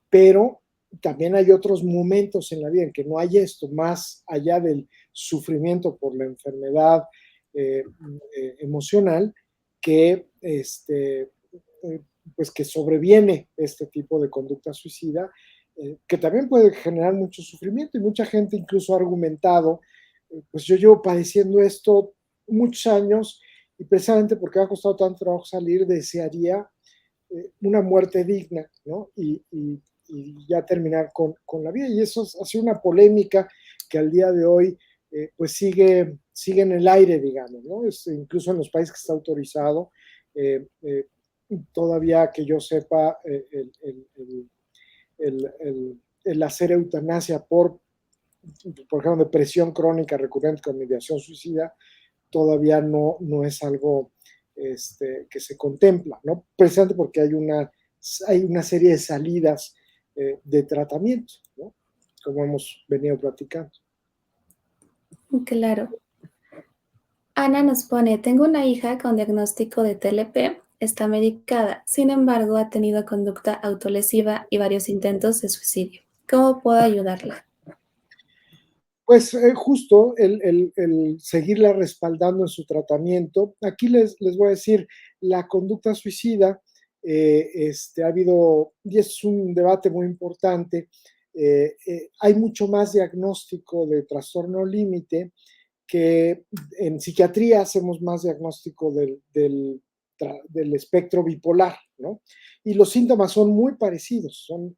Speaker 3: pero también hay otros momentos en la vida en que no hay esto, más allá del sufrimiento por la enfermedad emocional, que, pues que sobreviene este tipo de conducta suicida, que también puede generar mucho sufrimiento y mucha gente incluso ha argumentado, pues yo llevo padeciendo esto muchos años y precisamente porque me ha costado tanto trabajo salir, desearía una muerte digna, ¿no? Y ya terminar con la vida. Y eso ha sido una polémica que al día de hoy pues sigue en el aire, digamos, ¿no? Incluso en los países que está autorizado, eh, eh, todavía que yo sepa, el hacer eutanasia por ejemplo, depresión crónica recurrente con ideación suicida, todavía no es algo que se contempla, ¿no? Precisamente porque hay una serie de salidas de tratamiento, ¿no? Como hemos venido platicando.
Speaker 2: Claro. Ana nos pone, tengo una hija con diagnóstico de TLP, está medicada, sin embargo ha tenido conducta autolesiva y varios intentos de suicidio. ¿Cómo puedo ayudarla?
Speaker 3: Pues justo el seguirla respaldando en su tratamiento. Aquí les voy a decir, la conducta suicida ha habido, y es un debate muy importante, hay mucho más diagnóstico de trastorno límite que en psiquiatría hacemos más diagnóstico del espectro bipolar, ¿no? Y los síntomas son muy parecidos, son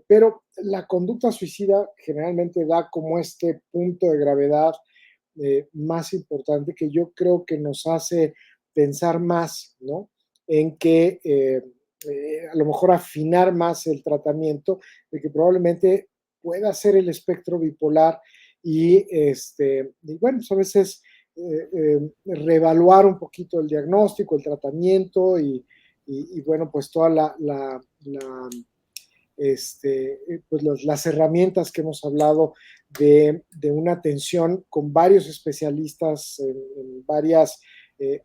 Speaker 3: Pero la conducta suicida generalmente da como este punto de gravedad más importante que yo creo que nos hace pensar más, ¿no? En que a lo mejor afinar más el tratamiento, de que probablemente pueda ser el espectro bipolar y bueno, pues a veces reevaluar un poquito el diagnóstico, el tratamiento y bueno, pues toda pues las herramientas que hemos hablado de una atención con varios especialistas en varias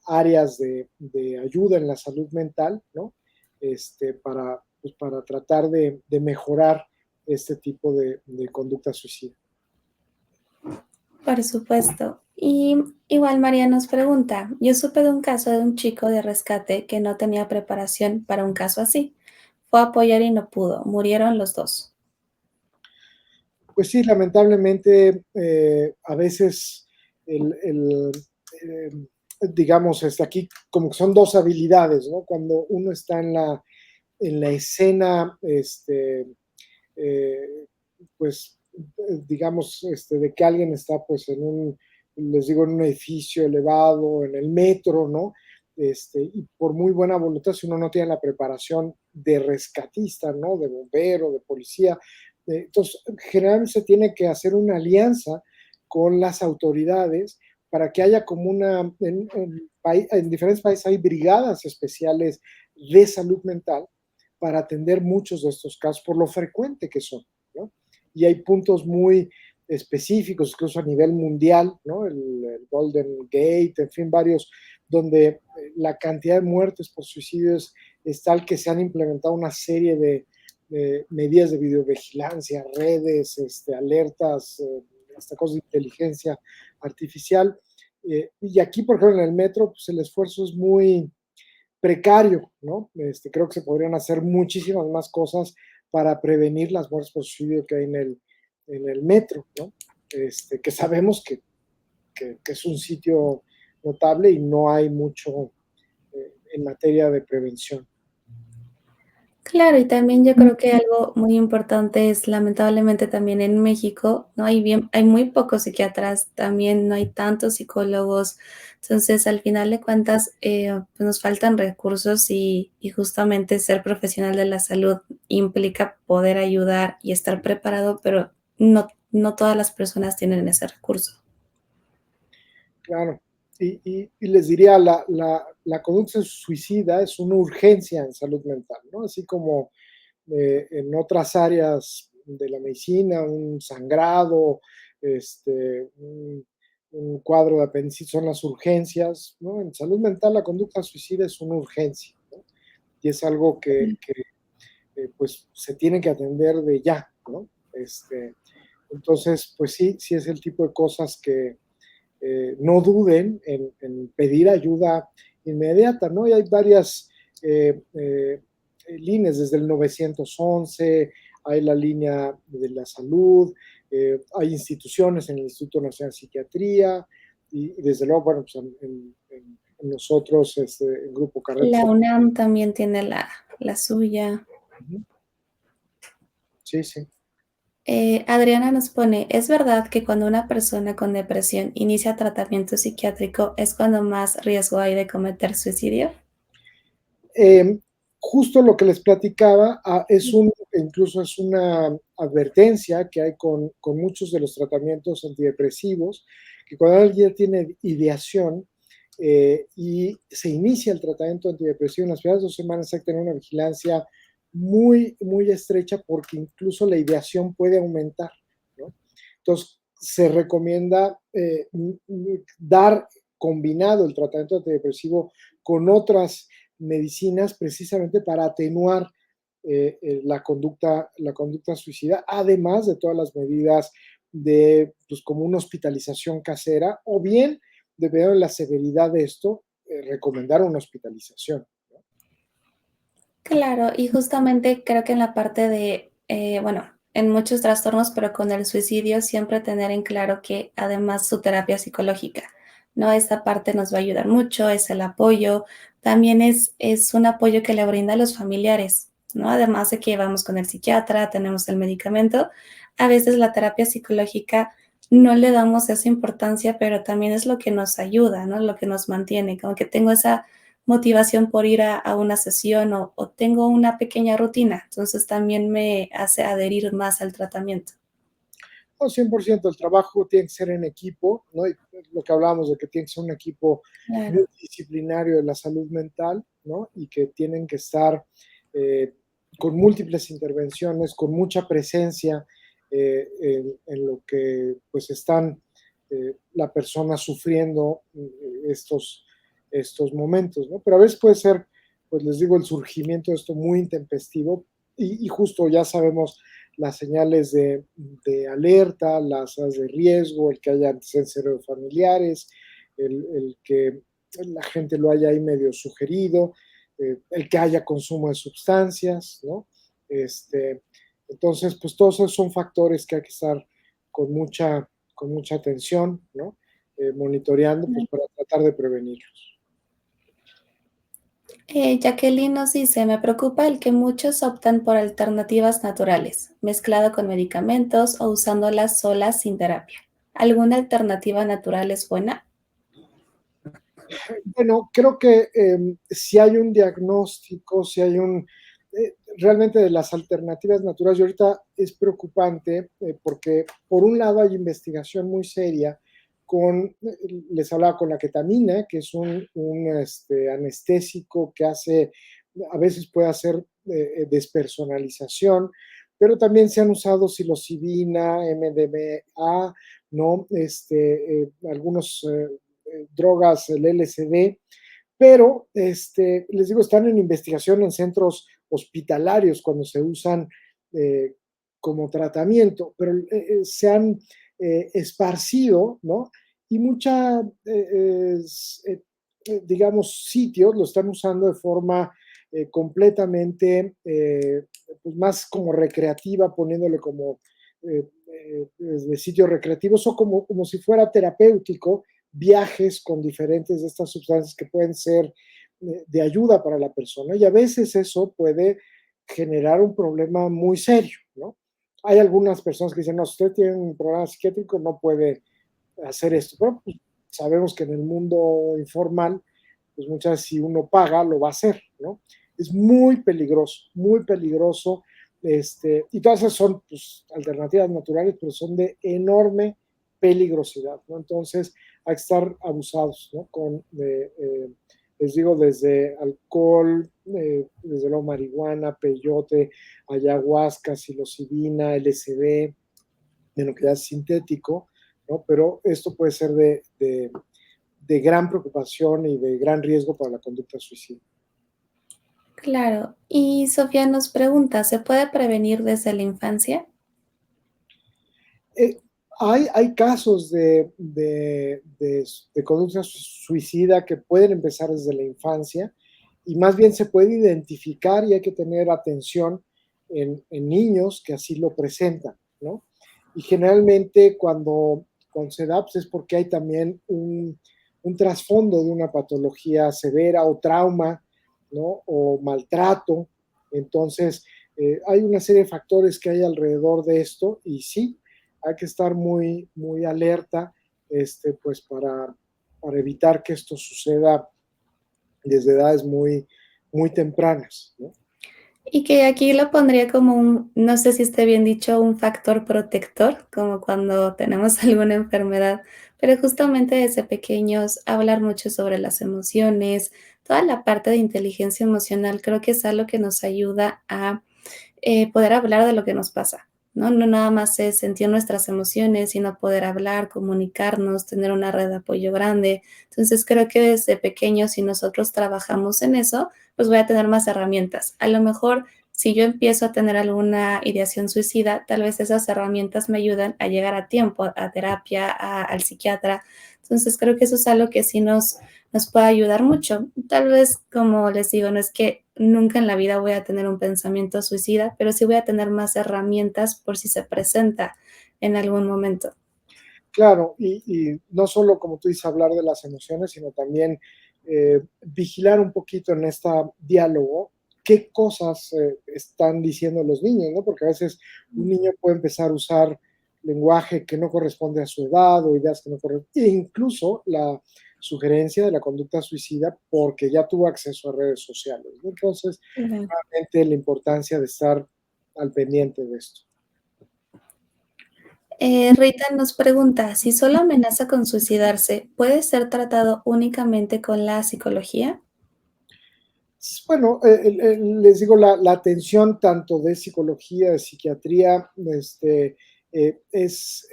Speaker 3: áreas de ayuda en la salud mental, ¿no? Pues para tratar de mejorar este tipo de conducta suicida.
Speaker 2: Por supuesto. Y igual María nos pregunta, yo supe de un caso de un chico de rescate que no tenía preparación para un caso así. Fue a apoyar y no pudo, murieron los dos.
Speaker 3: Pues sí, lamentablemente a veces el eh, digamos, aquí como que son dos habilidades, ¿no? Cuando uno está en la escena, eh, pues, digamos, de que alguien está, pues, les digo, en un edificio elevado, en el metro, ¿no? Y por muy buena voluntad, si uno no tiene la preparación de rescatista, ¿no? De bombero, de policía, entonces, generalmente se tiene que hacer una alianza con las autoridades para que haya como en diferentes países hay brigadas especiales de salud mental para atender muchos de estos casos por lo frecuente que son, ¿no? Y hay puntos muy específicos, incluso a nivel mundial, ¿no? El Golden Gate, en fin, varios, donde la cantidad de muertes por suicidios es tal que se han implementado una serie de medidas de videovigilancia, redes, alertas, hasta cosas de inteligencia artificial. Y aquí, por ejemplo, en el metro, pues el esfuerzo es muy precario, ¿no? Creo que se podrían hacer muchísimas más cosas para prevenir las muertes por suicidio que hay en el metro, ¿no? Que sabemos que es un sitio notable y no hay mucho en materia de prevención.
Speaker 2: Claro, y también yo creo que algo muy importante es lamentablemente también en México, ¿no? Hay muy pocos psiquiatras, también no hay tantos psicólogos, entonces al final de cuentas pues nos faltan recursos y justamente ser profesional de la salud implica poder ayudar y estar preparado, pero no todas las personas tienen ese recurso.
Speaker 3: Claro. Y les diría, la conducta suicida es una urgencia en salud mental, ¿no? Así como en otras áreas de la medicina, un sangrado, un cuadro de apendicitis son las urgencias, ¿no? En salud mental la conducta suicida es una urgencia, ¿no? Y es algo que pues se tiene que atender de ya, ¿no? Entonces, pues sí es el tipo de cosas que no duden en pedir ayuda inmediata, ¿no? Y hay varias líneas, desde el 911, hay la línea de la salud, hay instituciones en el Instituto Nacional de Psiquiatría y desde luego, bueno, pues en nosotros, el Grupo Carreto.
Speaker 2: La UNAM también tiene la suya.
Speaker 3: Sí, sí.
Speaker 2: Adriana nos pone, ¿es verdad que cuando una persona con depresión inicia tratamiento psiquiátrico es cuando más riesgo hay de cometer suicidio?
Speaker 3: Justo lo que les platicaba, incluso es una advertencia que hay con muchos de los tratamientos antidepresivos, que cuando alguien tiene ideación y se inicia el tratamiento antidepresivo, en las primeras 2 semanas hay que tener una vigilancia muy, muy estrecha porque incluso la ideación puede aumentar, ¿no? Entonces, se recomienda dar combinado el tratamiento antidepresivo con otras medicinas precisamente para atenuar la conducta suicida, además de todas las medidas pues como una hospitalización casera, o bien, dependiendo de la severidad de esto, recomendar una hospitalización.
Speaker 2: Claro, y justamente creo que en la parte de, bueno, en muchos trastornos, pero con el suicidio, siempre tener en claro que además su terapia psicológica, ¿no? Esta parte nos va a ayudar mucho, es el apoyo, también es un apoyo que le brinda a los familiares, ¿no? Además de que vamos con el psiquiatra, tenemos el medicamento, a veces la terapia psicológica no le damos esa importancia, pero también es lo que nos ayuda, ¿no? Lo que nos mantiene, como que tengo esa motivación por ir a una sesión o tengo una pequeña rutina, entonces también me hace adherir más al tratamiento.
Speaker 3: No, 100%, el trabajo tiene que ser en equipo, ¿no? Y lo que hablábamos de que tiene que ser un equipo
Speaker 2: Claro.
Speaker 3: multidisciplinario de la salud mental, ¿no? Y que tienen que estar eh, con múltiples intervenciones, con mucha presencia en lo que pues están la persona sufriendo estos momentos, ¿no? Pero a veces puede ser, pues les digo, el surgimiento de esto muy intempestivo y justo ya sabemos las señales de alerta, las de riesgo, el que haya antecedentes familiares, el que la gente lo haya ahí medio sugerido, el que haya consumo de sustancias, ¿no? Entonces, pues todos esos son factores que hay que estar con mucha atención, ¿no? Monitoreando, pues para tratar de prevenirlos.
Speaker 2: Jacqueline nos dice, me preocupa el que muchos optan por alternativas naturales, mezclado con medicamentos o usándolas solas sin terapia. ¿Alguna alternativa natural es buena?
Speaker 3: Bueno, creo que si hay un diagnóstico, si hay realmente de las alternativas naturales, y ahorita es preocupante porque por un lado hay investigación muy seria les hablaba con la ketamina, que es un anestésico que a veces puede hacer despersonalización, pero también se han usado psilocibina, MDMA, ¿no? Algunos drogas, el LSD, pero les digo, están en investigación en centros hospitalarios cuando se usan eh, como tratamiento, pero se han esparcido, ¿no? Y digamos, sitios lo están usando de forma completamente, pues más como recreativa, poniéndole como de sitios recreativos o como si fuera terapéutico, viajes con diferentes de estas sustancias que pueden ser de ayuda para la persona y a veces eso puede generar un problema muy serio, ¿no? Hay algunas personas que dicen, no, si usted tiene un problema psiquiátrico no puede hacer esto, pero pues, sabemos que en el mundo informal, pues muchas veces si uno paga, lo va a hacer, ¿no? Es muy peligroso, y todas esas son pues, alternativas naturales, pero son de enorme peligrosidad, ¿no? Entonces hay que estar abusados, ¿no? Les digo, desde alcohol, desde luego marihuana, peyote, ayahuasca, psilocibina, LSD, de lo que ya es sintético, ¿no? Pero esto puede ser de gran preocupación y de gran riesgo para la conducta suicida.
Speaker 2: Claro. Y Sofía nos pregunta, ¿se puede prevenir desde la infancia?
Speaker 3: Eh, hay casos de conducta suicida que pueden empezar desde la infancia y más bien se puede identificar y hay que tener atención en niños que así lo presentan, ¿no? Y generalmente cuando se da, pues es porque hay también un trasfondo de una patología severa o trauma, ¿no? O maltrato. Entonces, hay una serie de factores que hay alrededor de esto y sí, hay que estar muy alerta, pues para evitar que esto suceda desde edades muy tempranas, ¿no?
Speaker 2: Y que aquí lo pondría como un, no sé si esté bien dicho, un factor protector, como cuando tenemos alguna enfermedad, pero justamente desde pequeños hablar mucho sobre las emociones, toda la parte de inteligencia emocional, creo que es algo que nos ayuda a poder hablar de lo que nos pasa, ¿no? No nada más es sentir nuestras emociones, sino poder hablar, comunicarnos, tener una red de apoyo grande. Entonces creo que desde pequeños, si nosotros trabajamos en eso, pues voy a tener más herramientas. A lo mejor si yo empiezo a tener alguna ideación suicida, tal vez esas herramientas me ayudan a llegar a tiempo a terapia, al psiquiatra. Entonces creo que eso es algo que sí nos puede ayudar mucho. Tal vez, como les digo, no es que nunca en la vida voy a tener un pensamiento suicida, pero sí voy a tener más herramientas por si se presenta en algún momento.
Speaker 3: Claro, y no solo, como tú dices, hablar de las emociones, sino también vigilar un poquito en este diálogo qué cosas están diciendo los niños, ¿no? Porque a veces un niño puede empezar a usar lenguaje que no corresponde a su edad o ideas que no corresponden, e incluso la sugerencia de la conducta suicida porque ya tuvo acceso a redes sociales, ¿no? Entonces,
Speaker 2: Ujú.
Speaker 3: realmente la importancia de estar al pendiente de esto.
Speaker 2: Rita nos pregunta, si solo amenaza con suicidarse, ¿puede ser tratado únicamente con la psicología?
Speaker 3: Bueno, les digo, la atención tanto de psicología, de psiquiatría, es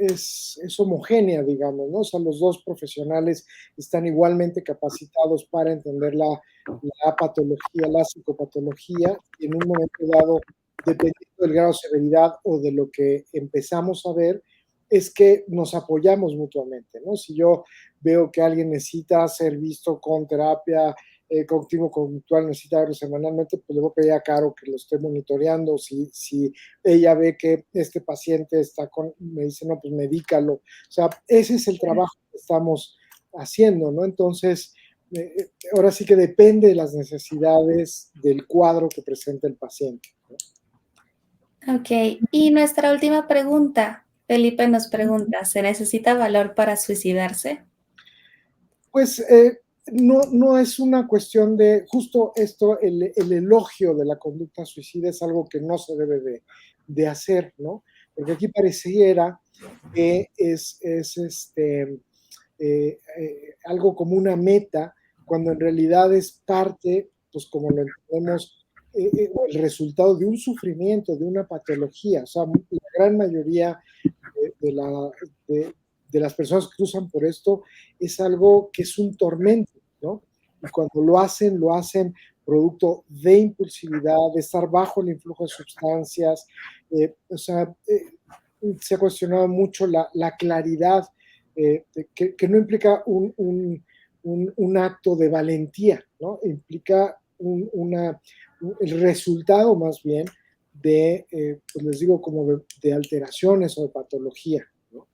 Speaker 3: homogénea, digamos, ¿no? O sea, los dos profesionales están igualmente capacitados para entender la patología, la psicopatología, y en un momento dado, dependiendo del grado de severidad o de lo que empezamos a ver, es que nos apoyamos mutuamente, ¿no? Si yo veo que alguien necesita ser visto con terapia cognitivo conductual, necesita verlo semanalmente, pues le voy a pedir a Caro que lo esté monitoreando. Si ella ve que este paciente está me dice, no, pues medícalo. O sea, ese es el trabajo que estamos haciendo, ¿no? Entonces, ahora sí que depende de las necesidades del cuadro que presenta el paciente, ¿no?
Speaker 2: Ok, y nuestra última pregunta. Felipe nos pregunta, ¿se necesita valor para suicidarse?
Speaker 3: Pues no es una cuestión de justo esto, el elogio de la conducta suicida es algo que no se debe de hacer, ¿no? Porque aquí pareciera que algo como una meta, cuando en realidad es parte, pues como lo entendemos, el resultado de un sufrimiento, de una patología. O sea, la gran mayoría de, la, de las personas que cruzan por esto es algo que es un tormento, ¿no? Y cuando lo hacen producto de impulsividad, de estar bajo el influjo de sustancias. O sea, se ha cuestionado mucho la claridad, que no implica un acto de valentía, ¿no? Implica el resultado más bien pues les digo, como de alteraciones o de patología, ¿no?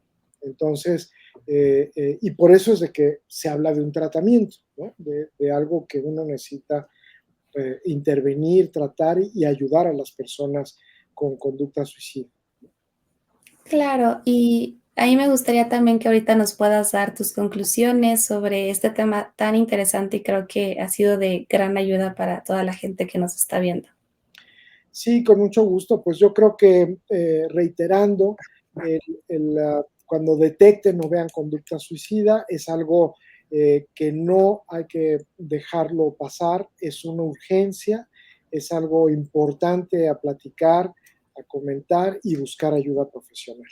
Speaker 3: Entonces, y por eso es de que se habla de un tratamiento, ¿no? De algo que uno necesita intervenir, tratar y ayudar a las personas con conducta suicida.
Speaker 2: Claro, y a mí me gustaría también que ahorita nos puedas dar tus conclusiones sobre este tema tan interesante y creo que ha sido de gran ayuda para toda la gente que nos está viendo.
Speaker 3: Sí, con mucho gusto. Pues yo creo que reiterando, cuando detecten o vean conducta suicida, es algo que no hay que dejarlo pasar, es una urgencia, es algo importante a platicar, a comentar y buscar ayuda profesional.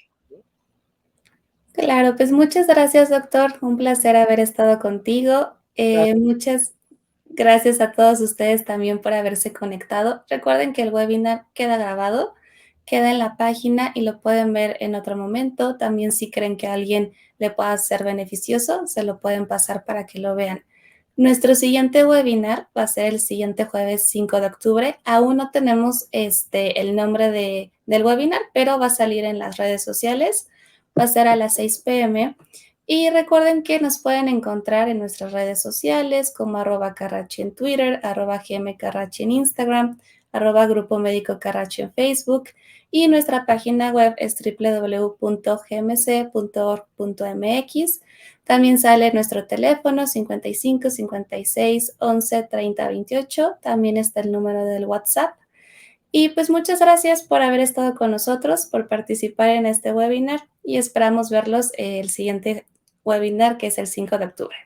Speaker 2: Claro, pues muchas gracias, doctor. Un placer haber estado contigo. Muchas gracias a todos ustedes también por haberse conectado. Recuerden que el webinar queda grabado, queda en la página y lo pueden ver en otro momento. También si creen que a alguien le pueda ser beneficioso, se lo pueden pasar para que lo vean. Nuestro siguiente webinar va a ser el siguiente jueves 5 de octubre. Aún no tenemos el nombre del webinar, pero va a salir en las redes sociales. Va a ser a las 6 p.m. Y recuerden que nos pueden encontrar en nuestras redes sociales como @Carrachi en Twitter, @GMCarrachi en Instagram, @Grupo Médico Carrachi en Facebook y nuestra página web es www.gmc.org.mx. También sale nuestro teléfono 55 56 11 30 28. También está el número del WhatsApp. Y pues muchas gracias por haber estado con nosotros, por participar en este webinar y esperamos verlos el siguiente webinar que es el 5 de octubre.